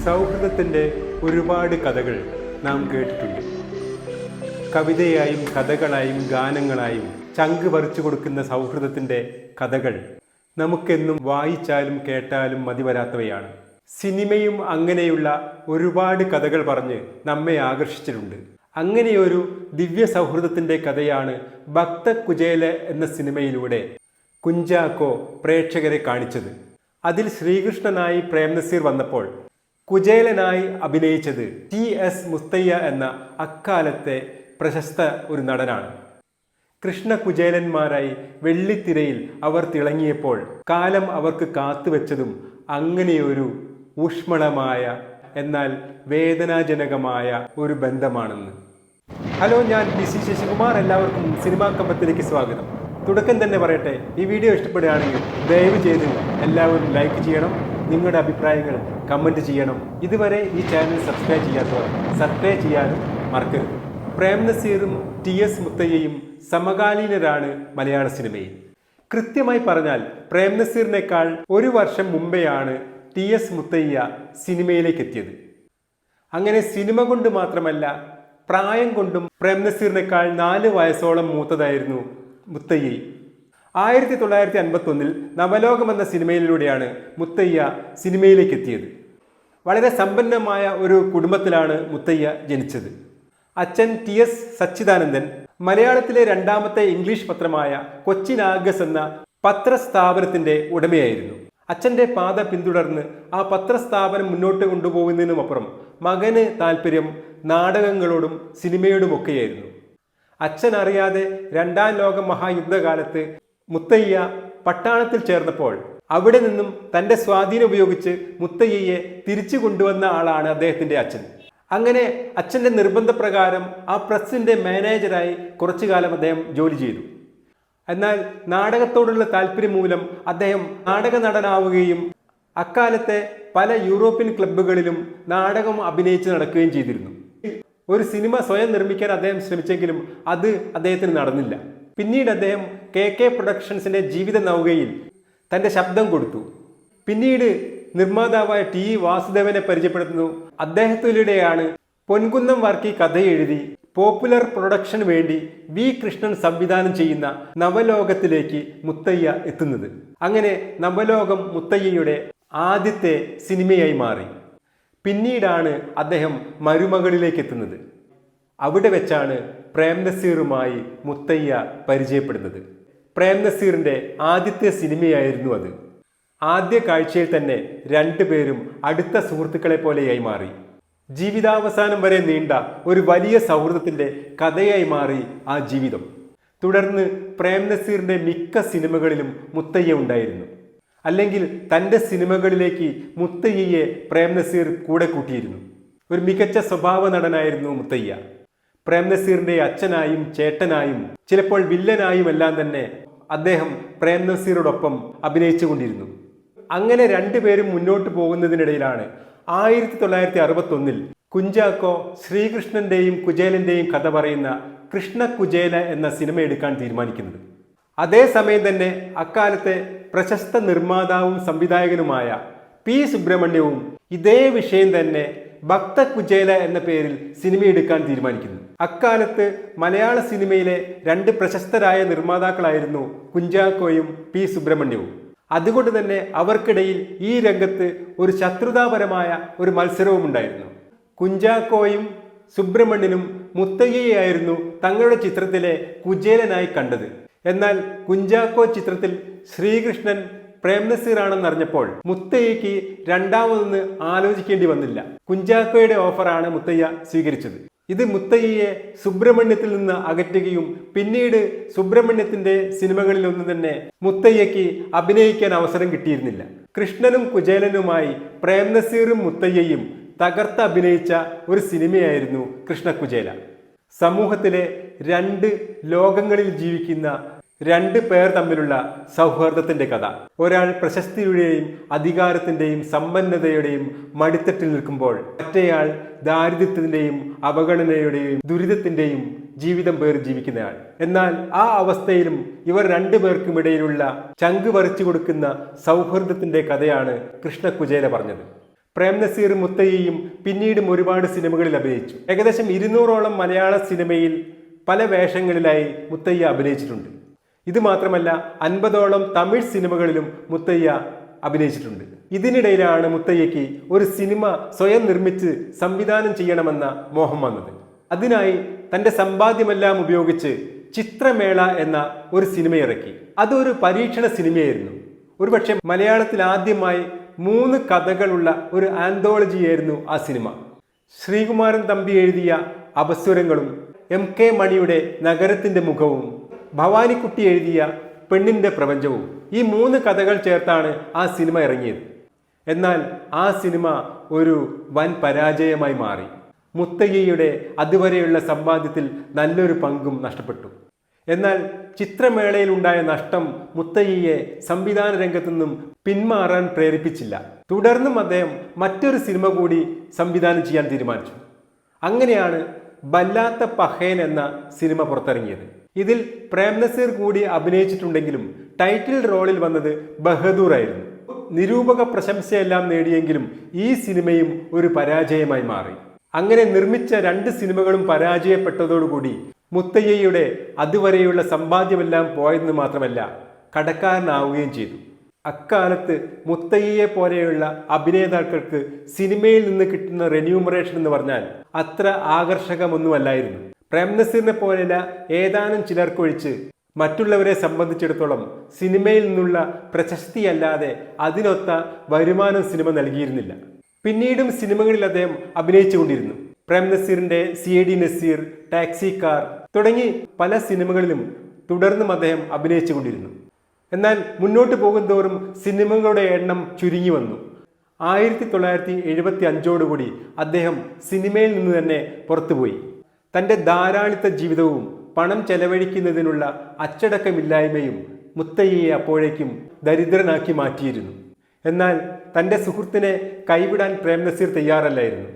സൗഹൃദത്തിൻ്റെ ഒരുപാട് കഥകൾ നാം കേട്ടിട്ടുണ്ട്. കവിതയായും കഥകളായും ഗാനങ്ങളായും ചങ്ക് പറിച്ചു കൊടുക്കുന്ന സൗഹൃദത്തിൻ്റെ കഥകൾ നമുക്കെന്നും വായിച്ചാലും കേട്ടാലും മതിവരാത്തവയാണ്. സിനിമയും അങ്ങനെയുള്ള ഒരുപാട് കഥകൾ പറഞ്ഞ് നമ്മെ ആകർഷിച്ചിട്ടുണ്ട്. അങ്ങനെയൊരു ദിവ്യ സൗഹൃദത്തിൻ്റെ കഥയാണ് ഭക്തകുചേല എന്ന സിനിമയിലൂടെ കുഞ്ചാക്കോ പ്രേക്ഷകരെ കാണിച്ചത്. അതിൽ ശ്രീകൃഷ്ണനായി പ്രേംനസീർ വന്നപ്പോൾ കുചേലനായി അഭിനയിച്ചത് TS മുത്തയ്യ എന്ന അക്കാലത്തെ പ്രശസ്ത ഒരു നടനാണ്. കൃഷ്ണകുചേലന്മാരായി വെള്ളിത്തിരയിൽ അവർ തിളങ്ങിയപ്പോൾ കാലം അവർക്ക് കാത്തുവെച്ചതും അങ്ങനെയൊരു ഊഷ്മളമായ എന്നാൽ വേദനാജനകമായ ഒരു ബന്ധമാണെന്ന്. ഹലോ, ഞാൻ PC ശശികുമാർ. എല്ലാവർക്കും സിനിമാ കമ്പത്തിലേക്ക് സ്വാഗതം. തുടക്കം തന്നെ പറയട്ടെ, ഈ വീഡിയോ ഇഷ്ടപ്പെടുകയാണെങ്കിൽ ദയവ് ചെയ്ത് എല്ലാവരും ലൈക്ക് ചെയ്യണം, നിങ്ങളുടെ അഭിപ്രായങ്ങൾ കമൻറ്റ് ചെയ്യണം. ഇതുവരെ ഈ ചാനൽ സബ്സ്ക്രൈബ് ചെയ്യാത്തവർ സബ്സ്ക്രൈബ് ചെയ്യാനും മറക്കരുത്. പ്രേംനസീറും TS മുത്തയ്യയും സമകാലീനരാണ് മലയാള സിനിമയിൽ. കൃത്യമായി പറഞ്ഞാൽ പ്രേംനസീറിനേക്കാൾ ഒരു വർഷം മുമ്പെയാണ് TS മുത്തയ്യ സിനിമയിലേക്ക് എത്തിയത്. അങ്ങനെ സിനിമ കൊണ്ട് മാത്രമല്ല, പ്രായം കൊണ്ടും പ്രേംനസീറിനേക്കാൾ 4 വയസ്സോളം മൂത്തതായിരുന്നു മുത്തയ്യ. 1951 നവലോകം എന്ന സിനിമയിലൂടെയാണ് മുത്തയ്യ സിനിമയിലേക്ക് എത്തിയത്. വളരെ സമ്പന്നമായ ഒരു കുടുംബത്തിലാണ് മുത്തയ്യ ജനിച്ചത്. അച്ഛൻ TS സച്ചിദാനന്ദൻ മലയാളത്തിലെ രണ്ടാമത്തെ ഇംഗ്ലീഷ് പത്രമായ കൊച്ചിൻ ആഗസ് എന്ന പത്രസ്ഥാപനത്തിന്റെ ഉടമയായിരുന്നു. അച്ഛൻ്റെ പാത പിന്തുടർന്ന് ആ പത്രസ്ഥാപനം മുന്നോട്ട് കൊണ്ടുപോകുന്നതിനുമപ്പുറം മകന് താല്പര്യം നാടകങ്ങളോടും സിനിമയോടുമൊക്കെയായിരുന്നു. അച്ഛൻ അറിയാതെ രണ്ടാം ലോക മഹായുദ്ധകാലത്ത് മുത്തയ്യ പട്ടാളത്തിൽ ചേർന്നപ്പോൾ അവിടെ നിന്നും തൻ്റെ സ്വാധീനം ഉപയോഗിച്ച് മുത്തയ്യയെ തിരിച്ചു കൊണ്ടുവന്ന ആളാണ് അദ്ദേഹത്തിൻ്റെ അച്ഛൻ. അങ്ങനെ അച്ഛൻ്റെ നിർബന്ധപ്രകാരം ആ പ്രസിൻ്റെ മാനേജരായി കുറച്ചു കാലം അദ്ദേഹം ജോലി ചെയ്തു. എന്നാൽ നാടകത്തോടുള്ള താല്പര്യം മൂലം അദ്ദേഹം നാടക നടനാവുകയും അക്കാലത്തെ പല യൂറോപ്യൻ ക്ലബ്ബുകളിലും നാടകം അഭിനയിച്ച് നടക്കുകയും ചെയ്തിരുന്നു. ഒരു സിനിമ സ്വയം നിർമ്മിക്കാൻ അദ്ദേഹം ശ്രമിച്ചെങ്കിലും അത് അദ്ദേഹത്തിന് നടന്നില്ല. പിന്നീട് അദ്ദേഹം KK പ്രൊഡക്ഷൻസിന്റെ ജീവിത നൗകയിൽ തൻ്റെ ശബ്ദം കൊടുത്തു. പിന്നീട് നിർമ്മാതാവായ T വാസുദേവനെ പരിചയപ്പെടുത്തുന്നു. അദ്ദേഹത്തിലൂടെയാണ് പൊൻകുന്നം വർക്കി കഥ എഴുതി പോപ്പുലർ പ്രൊഡക്ഷന് വേണ്ടി V കൃഷ്ണൻ സംവിധാനം ചെയ്യുന്ന നവലോകത്തിലേക്ക് മുത്തയ്യ എത്തുന്നത്. അങ്ങനെ നവലോകം മുത്തയ്യയുടെ ആദ്യത്തെ സിനിമയായി മാറി. പിന്നീടാണ് അദ്ദേഹം മരുമകളിലേക്ക് എത്തുന്നത്. അവിടെ വെച്ചാണ് പ്രേംനസീറുമായി മുത്തയ്യ പരിചയപ്പെടുന്നത്. പ്രേംനസീറിൻ്റെ ആദ്യത്തെ സിനിമയായിരുന്നു അത്. ആദ്യ കാഴ്ചയിൽ തന്നെ രണ്ടുപേരും അടുത്ത സുഹൃത്തുക്കളെ പോലെയായി മാറി. ജീവിതാവസാനം വരെ നീണ്ട ഒരു വലിയ സൗഹൃദത്തിൻ്റെ കഥയായി മാറി ആ ജീവിതം. തുടർന്ന് പ്രേംനസീറിൻ്റെ മിക്ക സിനിമകളിലും മുത്തയ്യ ഉണ്ടായിരുന്നു. അല്ലെങ്കിൽ തൻ്റെ സിനിമകളിലേക്ക് മുത്തയ്യയെ പ്രേംനസീർ കൂടെ കൂട്ടിയിരുന്നു. ഒരു മികച്ച സ്വഭാവ നടനായിരുന്നു മുത്തയ്യ. പ്രേംനസീറിൻ്റെ അച്ഛനായും ചേട്ടനായും ചിലപ്പോൾ വില്ലനായും എല്ലാം തന്നെ അദ്ദേഹം പ്രേംനസീറോടൊപ്പം അഭിനയിച്ചു കൊണ്ടിരുന്നു. അങ്ങനെ രണ്ടുപേരും മുന്നോട്ട് പോകുന്നതിനിടയിലാണ് 1961 കുഞ്ചാക്കോ ശ്രീകൃഷ്ണന്റെയും കുചേലന്റെയും കഥ പറയുന്ന കൃഷ്ണകുചേല എന്ന സിനിമ എടുക്കാൻ തീരുമാനിക്കുന്നത്. അതേസമയം തന്നെ അക്കാലത്തെ പ്രശസ്ത നിർമ്മാതാവും സംവിധായകനുമായ P സുബ്രഹ്മണ്യവും ഇതേ വിഷയം തന്നെ ഭക്തകുചേല എന്ന പേരിൽ സിനിമ എടുക്കാൻ തീരുമാനിക്കുന്നു. അക്കാലത്ത് മലയാള സിനിമയിലെ 2 പ്രശസ്തരായ നിർമ്മാതാക്കളായിരുന്നു കുഞ്ചാക്കോയും P സുബ്രഹ്മണ്യവും. അതുകൊണ്ട് തന്നെ അവർക്കിടയിൽ ഈ രംഗത്ത് ഒരു ശത്രുതാപരമായ ഒരു മത്സരവും ഉണ്ടായിരുന്നു. കുഞ്ചാക്കോയും സുബ്രഹ്മണ്യനും മുത്തയ്യയായിരുന്നു തങ്ങളുടെ ചിത്രത്തിലെ കുചേലനായി കണ്ടത്. എന്നാൽ കുഞ്ചാക്കോ ചിത്രത്തിൽ ശ്രീകൃഷ്ണൻ പ്രേംനസീറാണെന്നറിഞ്ഞപ്പോൾ മുത്തയ്യയ്ക്ക് രണ്ടാമതൊന്ന് ആലോചിക്കേണ്ടി വന്നില്ല. കുഞ്ചാക്കോയുടെ ഓഫറാണ് മുത്തയ്യ സ്വീകരിച്ചത്. ഇത് മുത്തയ്യയെ സുബ്രഹ്മണ്യത്തിൽ നിന്ന് അകറ്റുകയും പിന്നീട് സുബ്രഹ്മണ്യത്തിന്റെ സിനിമകളിലൊന്നും തന്നെ മുത്തയ്യയ്ക്ക് അഭിനയിക്കാൻ അവസരം കിട്ടിയിരുന്നില്ല. കൃഷ്ണനും കുചേലനുമായി പ്രേംനസീറും മുത്തയ്യയും തകർത്ത് അഭിനയിച്ച ഒരു സിനിമയായിരുന്നു കൃഷ്ണകുചേല. സമൂഹത്തിലെ 2 ലോകങ്ങളിൽ ജീവിക്കുന്ന 2 പേർ തമ്മിലുള്ള സൗഹാർദ്ദത്തിന്റെ കഥ. ഒരാൾ പ്രശസ്തിയുടെയും അധികാരത്തിന്റെയും സമ്പന്നതയുടെയും മടിത്തട്ടിൽ നിൽക്കുമ്പോൾ മറ്റേയാൾ ദാരിദ്ര്യത്തിന്റെയും അവഗണനയുടെയും ദുരിതത്തിന്റെയും ജീവിതം പേർ ജീവിക്കുന്നയാൾ. എന്നാൽ ആ അവസ്ഥയിലും ഇവർ 2 പേർക്കുമിടയിലുള്ള ചങ്ക് പറിച്ചു കൊടുക്കുന്ന സൗഹൃദത്തിന്റെ കഥയാണ് കൃഷ്ണകുചേല പറഞ്ഞത്. പ്രേം നസീർ മുത്തയ്യയും പിന്നീടും ഒരുപാട് സിനിമകളിൽ അഭിനയിച്ചു. ഏകദേശം 200ഓളം മലയാള സിനിമയിൽ പല വേഷങ്ങളിലായി മുത്തയ്യ അഭിനയിച്ചിട്ടുണ്ട്. ഇത് മാത്രമല്ല 50ഓളം തമിഴ് സിനിമകളിലും മുത്തയ്യ അഭിനയിച്ചിട്ടുണ്ട്. ഇതിനിടയിലാണ് മുത്തയ്യയ്ക്ക് ഒരു സിനിമ സ്വയം നിർമ്മിച്ച് സംവിധാനം ചെയ്യണമെന്ന മോഹം വന്നത്. അതിനായി തൻ്റെ സമ്പാദ്യമെല്ലാം ഉപയോഗിച്ച് ചിത്രമേള എന്ന ഒരു സിനിമ ഇറക്കി. അതൊരു പരീക്ഷണ സിനിമയായിരുന്നു. ഒരുപക്ഷെ മലയാളത്തിൽ ആദ്യമായി 3 കഥകളുള്ള ഒരു ആന്തോളജിയായിരുന്നു ആ സിനിമ. ശ്രീകുമാരൻ തമ്പി എഴുതിയ അപസ്വരങ്ങളും MK മണിയുടെ നഗരത്തിൻ്റെ മുഖവും ഭവാനിക്കുട്ടി എഴുതിയ പെണ്ണിൻ്റെ പ്രപഞ്ചവും, ഈ 3 കഥകൾ ചേർത്താണ് ആ സിനിമ ഇറങ്ങിയത്. എന്നാൽ ആ സിനിമ ഒരു വൻ പരാജയമായി മാറി. മുത്തയ്യയുടെ അതുവരെയുള്ള സമ്പാദ്യത്തിൽ നല്ലൊരു പങ്കും നഷ്ടപ്പെട്ടു. എന്നാൽ ചിത്രമേളയിൽ ഉണ്ടായ നഷ്ടം മുത്തയ്യയെ സംവിധാന രംഗത്തു നിന്നും പിന്മാറാൻ പ്രേരിപ്പിച്ചില്ല. തുടർന്നും അദ്ദേഹം മറ്റൊരു സിനിമ കൂടി സംവിധാനം ചെയ്യാൻ തീരുമാനിച്ചു. അങ്ങനെയാണ് ബല്ലാത്ത പഹേൻ എന്ന സിനിമ പുറത്തിറങ്ങിയത്. ഇതിൽ പ്രേം നസീർ കൂടി അഭിനയിച്ചിട്ടുണ്ടെങ്കിലും ടൈറ്റിൽ റോളിൽ വന്നത് ബഹദൂർ ആയിരുന്നു. നിരൂപക പ്രശംസയെല്ലാം നേടിയെങ്കിലും ഈ സിനിമയും ഒരു പരാജയമായി മാറി. അങ്ങനെ നിർമ്മിച്ച 2 സിനിമകളും പരാജയപ്പെട്ടതോടുകൂടി മുത്തയ്യയുടെ അതുവരെയുള്ള സമ്പാദ്യമെല്ലാം പോയെന്ന് മാത്രമല്ല, കടക്കാരനാവുകയും ചെയ്തു. അക്കാലത്ത് മുത്തയ്യയെ പോലെയുള്ള അഭിനേതാക്കൾക്ക് സിനിമയിൽ നിന്ന് കിട്ടുന്ന റെന്യൂമറേഷൻ എന്ന് പറഞ്ഞാൽ അത്ര ആകർഷകമൊന്നുമല്ലായിരുന്നു. പ്രേം നസീറിനെ പോലെയുള്ള ഏതാനും ചിലർക്കൊഴിച്ച് മറ്റുള്ളവരെ സംബന്ധിച്ചിടത്തോളം സിനിമയിൽ നിന്നുള്ള പ്രശസ്തിയല്ലാതെ അതിനൊത്ത വരുമാനം സിനിമ നൽകിയിരുന്നില്ല. പിന്നീടും സിനിമകളിൽ അദ്ദേഹം അഭിനയിച്ചുകൊണ്ടിരുന്നു. പ്രേം നസീറിന്റെ CID നസീർ, ടാക്സി കാർ തുടങ്ങി പല സിനിമകളിലും തുടർന്നും അദ്ദേഹം അഭിനയിച്ചുകൊണ്ടിരുന്നു. എന്നാൽ മുന്നോട്ട് പോകുന്തോറും സിനിമകളുടെ എണ്ണം ചുരുങ്ങി വന്നു. 1975ഓടുകൂടി അദ്ദേഹം സിനിമയിൽ നിന്ന് തന്നെ പുറത്തുപോയി. തൻ്റെ ധാരാളിത്ത ജീവിതവും പണം ചെലവഴിക്കുന്നതിനുള്ള അച്ചടക്കമില്ലായ്മയും മുത്തയ്യയെ അപ്പോഴേക്കും ദരിദ്രനാക്കി മാറ്റിയിരുന്നു. എന്നാൽ തൻ്റെ സുഹൃത്തിനെ കൈവിടാൻ പ്രേം നസീർ തയ്യാറല്ലായിരുന്നു.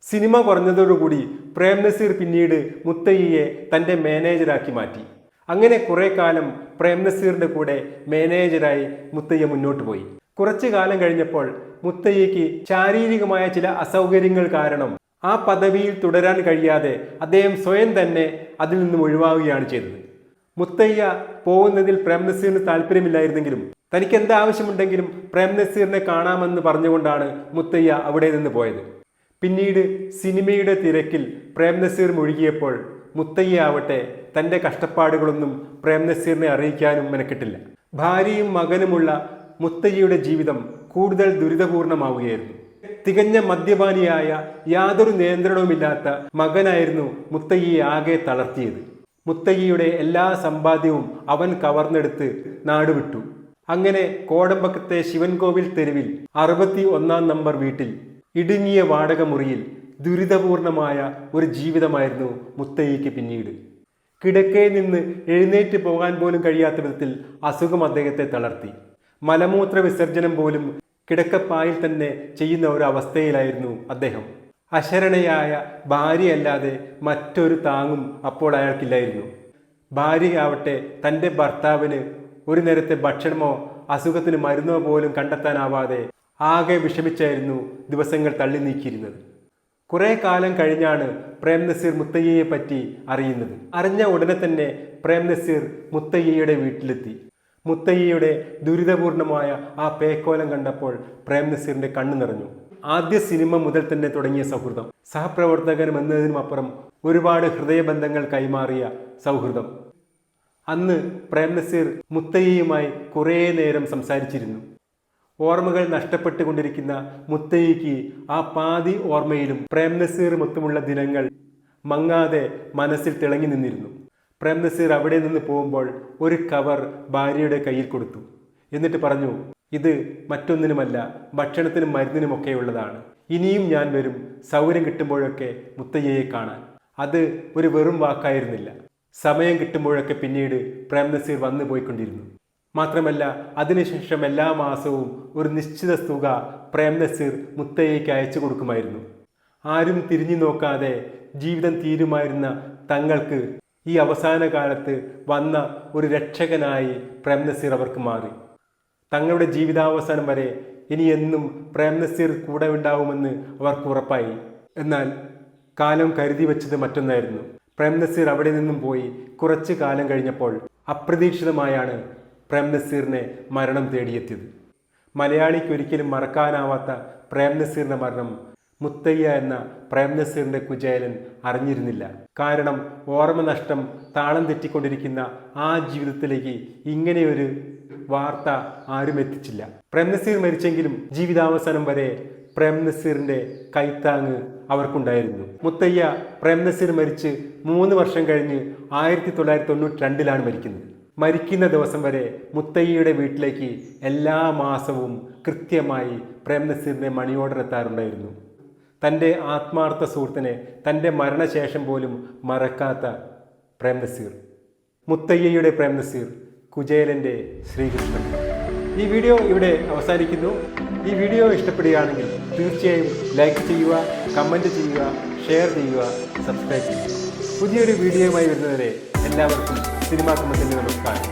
സിനിമ കുറഞ്ഞതോടുകൂടി പ്രേം നസീർ പിന്നീട് മുത്തയ്യയെ തൻ്റെ മാനേജരാക്കി മാറ്റി. അങ്ങനെ കുറെ കാലം പ്രേം നസീറിൻ്റെ കൂടെ മാനേജരായി മുത്തയ്യ മുന്നോട്ട് പോയി. കുറച്ചു കാലം കഴിഞ്ഞപ്പോൾ മുത്തയ്യയ്ക്ക് ശാരീരികമായ ചില അസൗകര്യങ്ങൾ കാരണം ആ പദവിയിൽ തുടരാൻ കഴിയാതെ അദ്ദേഹം സ്വയം തന്നെ അതിൽ നിന്നും ഒഴിവാകുകയാണ് ചെയ്തത്. മുത്തയ്യ പോകുന്നതിൽ പ്രേം നസീറിന് താല്പര്യമില്ലായിരുന്നെങ്കിലും തനിക്ക് എന്താവശ്യമുണ്ടെങ്കിലും പ്രേം നസീറിനെ കാണാമെന്ന് പറഞ്ഞുകൊണ്ടാണ് മുത്തയ്യ അവിടെ നിന്ന് പോയത്. പിന്നീട് സിനിമയുടെ തിരക്കിൽ പ്രേം നസീർ മുഴുകിയപ്പോൾ മുത്തയ്യ ആവട്ടെ തൻ്റെ കഷ്ടപ്പാടുകളൊന്നും പ്രേം നസീറിനെ അറിയിക്കാനും മെനക്കെട്ടില്ല. ഭാര്യയും മകനുമുള്ള മുത്തയ്യയുടെ ജീവിതം കൂടുതൽ ദുരിതപൂർണമാവുകയായിരുന്നു. തികഞ്ഞ മദ്യപാനിയായ യാതൊരു നിയന്ത്രണവുമില്ലാത്ത മകനായിരുന്നു മുത്തയ്യയെ ആകെ തളർത്തിയത്. മുത്തയ്യയുടെ എല്ലാ സമ്പാദ്യവും അവൻ കവർന്നെടുത്ത് നാടുവിട്ടു. അങ്ങനെ കോടമ്പക്കത്തെ ശിവൻകോവിൽ തെരുവിൽ 61 നമ്പർ വീട്ടിൽ ഇടുങ്ങിയ വാടക മുറിയിൽ ദുരിതപൂർണമായ ഒരു ജീവിതമായിരുന്നു മുത്തയ്യയ്ക്ക് പിന്നീട്. കിടക്കയിൽ നിന്ന് എഴുന്നേറ്റ് പോകാൻ പോലും കഴിയാത്ത വിധത്തിൽ അസുഖം അദ്ദേഹത്തെ തളർത്തി. മലമൂത്ര വിസർജനം പോലും കിടക്കപ്പായിൽ തന്നെ ചെയ്യുന്ന ഒരു അവസ്ഥയിലായിരുന്നു അദ്ദേഹം. അശരണയായ ഭാര്യയല്ലാതെ മറ്റൊരു താങ്ങും അപ്പോൾ അയാൾക്കില്ലായിരുന്നു. ഭാര്യയാവട്ടെ തൻ്റെ ഭർത്താവിന് ഒരു നേരത്തെ ഭക്ഷണമോ അസുഖത്തിന് മരുന്നോ പോലും കണ്ടെത്താനാവാതെ ആകെ വിഷമിച്ചായിരുന്നു ദിവസങ്ങൾ തള്ളി നീക്കിയിരുന്നത്. കുറെ കാലം കഴിഞ്ഞാണ് പ്രേം നസീർ മുത്തയ്യയെ പറ്റി അറിയുന്നത്. അറിഞ്ഞ ഉടനെ തന്നെ പ്രേം നസീർ മുത്തയ്യയുടെ വീട്ടിലെത്തി. മുത്തയ്യയുടെ ദുരിതപൂർണമായ ആ പേക്കോലം കണ്ടപ്പോൾ പ്രേം നസീറിന്റെ കണ്ണു നിറഞ്ഞു. ആദ്യ സിനിമ മുതൽ തന്നെ തുടങ്ങിയ സൗഹൃദം, സഹപ്രവർത്തകനും എന്നതിനുമപ്പുറം ഒരുപാട് ഹൃദയബന്ധങ്ങൾ കൈമാറിയ സൗഹൃദം. അന്ന് പ്രേം നസീർ മുത്തയ്യയുമായി കുറേ നേരം സംസാരിച്ചിരുന്നു. ഓർമ്മകൾ നഷ്ടപ്പെട്ടുകൊണ്ടിരിക്കുന്ന മുത്തയ്യയ്ക്ക് ആ പാതി ഓർമ്മയിലും പ്രേം നസീറുമൊത്തുമുള്ള ദിനങ്ങൾ മങ്ങാതെ മനസ്സിൽ തിളങ്ങി നിന്നിരുന്നു. പ്രേം നസീർ അവിടെ നിന്ന് പോകുമ്പോൾ ഒരു കവർ ഭാര്യയുടെ കയ്യിൽ കൊടുത്തു. എന്നിട്ട് പറഞ്ഞു, ഇത് മറ്റൊന്നിനുമല്ല, ഭക്ഷണത്തിനും മരുന്നിനുമൊക്കെയുള്ളതാണ്. ഇനിയും ഞാൻ വരും സൗകര്യം കിട്ടുമ്പോഴൊക്കെ മുത്തയ്യയെ കാണാൻ. അത് ഒരു വെറും വാക്കായിരുന്നില്ല. സമയം കിട്ടുമ്പോഴൊക്കെ പിന്നീട് പ്രേം നസീർ വന്നു പോയിക്കൊണ്ടിരുന്നു. മാത്രമല്ല അതിനുശേഷം എല്ലാ മാസവും ഒരു നിശ്ചിത തുക പ്രേം നസീർ മുത്തയ്യയ്ക്ക് അയച്ചു കൊടുക്കുമായിരുന്നു. ആരും തിരിഞ്ഞു നോക്കാതെ ജീവിതം തീരുമായിരുന്ന തങ്ങൾക്ക് ഈ അവസാന കാലത്ത് വന്ന ഒരു രക്ഷകനായി പ്രേം നസീർ അവർക്ക് മാറി. തങ്ങളുടെ ജീവിതാവസാനം വരെ ഇനി എന്നും പ്രേംനസീർ കൂടെ ഉണ്ടാവുമെന്ന് അവർക്ക് ഉറപ്പായി. എന്നാൽ കാലം കരുതി വെച്ചത് മറ്റൊന്നായിരുന്നു. പ്രേംനസീർ അവിടെ നിന്നും പോയി കുറച്ചു കാലം കഴിഞ്ഞപ്പോൾ അപ്രതീക്ഷിതമായാണ് പ്രേംനസീറിനെ മരണം തേടിയെത്തിയത്. മലയാളിക്ക് ഒരിക്കലും മറക്കാനാവാത്ത പ്രേംനസീറിന്റെ മരണം മുത്തയ്യ എന്ന പ്രേംനസീറിന്റെ കുചേലൻ അറിഞ്ഞിരുന്നില്ല. കാരണം ഓർമ്മ നഷ്ടം താളം തെറ്റിക്കൊണ്ടിരിക്കുന്ന ആ ജീവിതത്തിലേക്ക് ഇങ്ങനെയൊരു വാർത്ത ആരും എത്തിച്ചില്ല. പ്രേംനസീർ മരിച്ചെങ്കിലും ജീവിതാവസാനം വരെ പ്രേംനസീറിന്റെ കൈത്താങ്ങ് അവർക്കുണ്ടായിരുന്നു. മുത്തയ്യ പ്രേംനസീർ മരിച്ച് 3 വർഷം കഴിഞ്ഞ് 1992 മരിക്കുന്നത്. മരിക്കുന്ന ദിവസം വരെ മുത്തയ്യയുടെ വീട്ടിലേക്ക് എല്ലാ മാസവും കൃത്യമായി പ്രേംനസീറിന്റെ മണി ഓർഡർ എത്താറുണ്ടായിരുന്നു. തൻ്റെ ആത്മാർത്ഥ സുഹൃത്തിനെ തൻ്റെ മരണശേഷം പോലും മറക്കാത്ത പ്രേംനസീർ, മുത്തയ്യയുടെ പ്രേംനസീർ, കുചേലൻ്റെ ശ്രീകൃഷ്ണൻ. ഈ വീഡിയോ ഇവിടെ അവസാനിക്കുന്നു. ഈ വീഡിയോ ഇഷ്ടപ്പെടുകയാണെങ്കിൽ തീർച്ചയായും ലൈക്ക് ചെയ്യുക, കമൻറ്റ് ചെയ്യുക, ഷെയർ ചെയ്യുക, സബ്സ്ക്രൈബ് ചെയ്യുക. പുതിയൊരു വീഡിയോയുമായി വരുന്നവരെ എല്ലാവർക്കും സിനിമാ കമന്റിന് നമസ്കാരം.